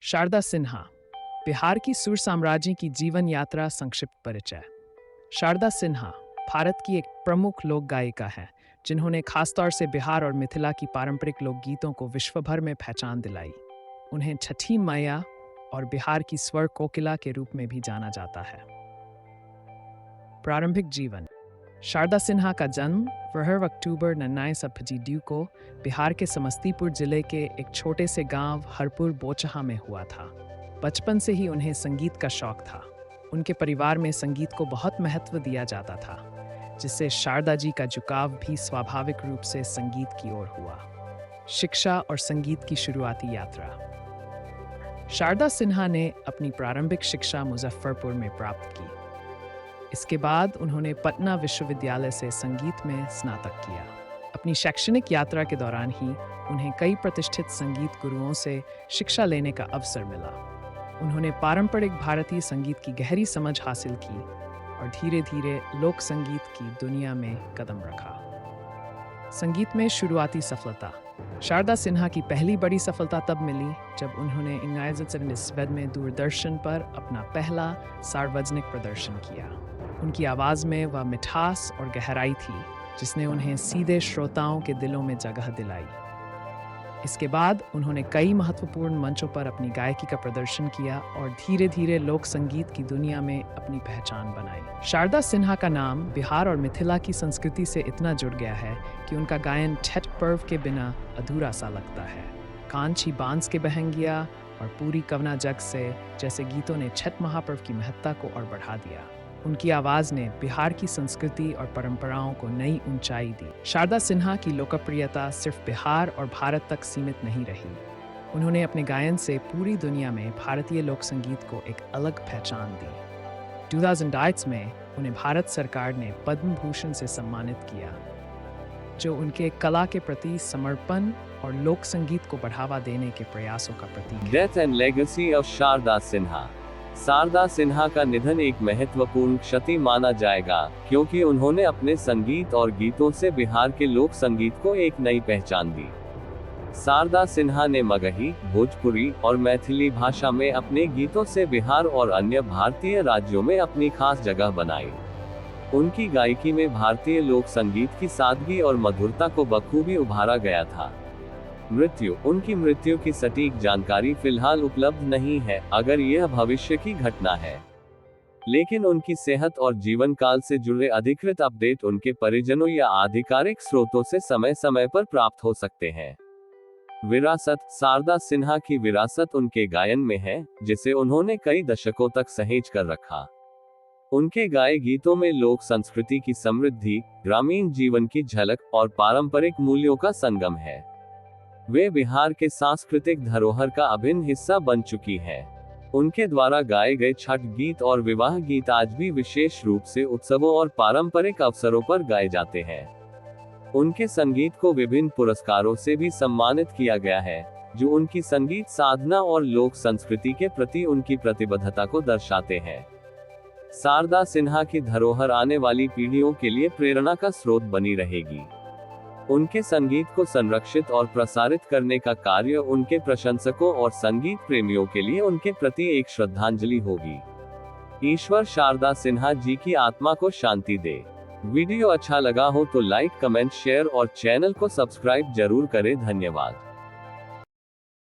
शारदा सिन्हा, बिहार की सुर साम्राज्य की जीवन यात्रा संक्षिप्त परिचय। शारदा सिन्हा भारत की एक प्रमुख लोक गायिका है जिन्होंने खासतौर से बिहार और मिथिला की पारंपरिक लोकगीतों को विश्व भर में पहचान दिलाई। उन्हें छठी मैया और बिहार की स्वर कोकिला के रूप में भी जाना जाता है। प्रारंभिक जीवन। शारदा सिन्हा का जन्म 1 अक्टूबर 1952 को बिहार के समस्तीपुर जिले के एक छोटे से गांव हरपुर बोचहा में हुआ था। बचपन से ही उन्हें संगीत का शौक था। उनके परिवार में संगीत को बहुत महत्व दिया जाता था, जिससे शारदा जी का झुकाव भी स्वाभाविक रूप से संगीत की ओर हुआ। शिक्षा और संगीत की शुरुआती यात्रा। शारदा सिन्हा ने अपनी प्रारंभिक शिक्षा मुजफ्फरपुर में प्राप्त की। इसके बाद उन्होंने पटना विश्वविद्यालय से संगीत में स्नातक किया। अपनी शैक्षणिक यात्रा के दौरान ही उन्हें कई प्रतिष्ठित संगीत गुरुओं से शिक्षा लेने का अवसर मिला। उन्होंने पारंपरिक भारतीय संगीत की गहरी समझ हासिल की और धीरे धीरे लोक संगीत की दुनिया में कदम रखा। संगीत में शुरुआती सफलता। शारदा सिन्हा की पहली बड़ी सफलता तब मिली जब उन्होंने 1977 में दूरदर्शन पर अपना पहला सार्वजनिक प्रदर्शन किया। उनकी आवाज़ में वह मिठास और गहराई थी जिसने उन्हें सीधे श्रोताओं के दिलों में जगह दिलाई। इसके बाद उन्होंने कई महत्वपूर्ण मंचों पर अपनी गायकी का प्रदर्शन किया और धीरे धीरे लोक संगीत की दुनिया में अपनी पहचान बनाई। शारदा सिन्हा का नाम बिहार और मिथिला की संस्कृति से इतना जुड़ गया है कि उनका गायन छठ पर्व के बिना अधूरा सा लगता है। कांची बांस के बहंगिया और पूरी कवना जग से जैसे गीतों ने छठ महापर्व की महत्ता को और बढ़ा दिया। उनकी आवाज़ ने बिहार की संस्कृति और परंपराओं को नई ऊंचाई दी। शारदा सिन्हा की लोकप्रियता सिर्फ बिहार और भारत तक सीमित नहीं रही। उन्होंने अपने गायन से पूरी दुनिया में भारतीय लोक संगीत को एक अलग पहचान दी। 2008 में उन्हें भारत सरकार ने पद्म भूषण से सम्मानित किया, जो उनके कला के प्रति समर्पण और लोक संगीत को बढ़ावा देने के प्रयासों का प्रतीक है। Death and legacy of Sharda Sinha. Sharda Sinha का निधन एक महत्वपूर्ण क्षति माना जाएगा, क्योंकि उन्होंने अपने संगीत और गीतों से बिहार के लोक संगीत को एक नई पहचान दी। शारदा सिन्हा ने मगही, भोजपुरी और मैथिली भाषा में अपने गीतों से बिहार और अन्य भारतीय राज्यों में अपनी खास जगह बनाई। उनकी गायकी में भारतीय लोक संगीत की सादगी और मधुरता को बखूबी उभारा गया था। मृत्यु। उनकी मृत्यु की सटीक जानकारी फिलहाल उपलब्ध नहीं है, अगर यह भविष्य की घटना है। लेकिन उनकी सेहत और जीवन काल से जुड़े अधिकृत अपडेट उनके परिजनों या आधिकारिक स्रोतों से समय समय पर प्राप्त हो सकते हैं। विरासत। शारदा सिन्हा की विरासत उनके गायन में है, जिसे उन्होंने कई दशकों तक सहेज कर रखा। उनके गाए गीतों में लोक संस्कृति की समृद्धि, ग्रामीण जीवन की झलक और पारंपरिक मूल्यों का संगम है। वे बिहार के सांस्कृतिक धरोहर का अभिन्न हिस्सा बन चुकी है। उनके द्वारा गाए गए छठ गीत और विवाह गीत आज भी विशेष रूप से उत्सवों और पारंपरिक अवसरों पर गाए जाते हैं। उनके संगीत को विभिन्न पुरस्कारों से भी सम्मानित किया गया है, जो उनकी संगीत साधना और लोक संस्कृति के प्रति उनकी प्रतिबद्धता को दर्शाते हैं। शारदा सिन्हा की धरोहर आने वाली पीढ़ियों के लिए प्रेरणा का स्रोत बनी रहेगी। उनके संगीत को संरक्षित और प्रसारित करने का कार्य उनके प्रशंसकों और संगीत प्रेमियों के लिए उनके प्रति एक श्रद्धांजलि होगी। ईश्वर शारदा सिन्हा जी की आत्मा को शांति दे। वीडियो अच्छा लगा हो तो लाइक, कमेंट, शेयर और चैनल को सब्सक्राइब जरूर करें। धन्यवाद।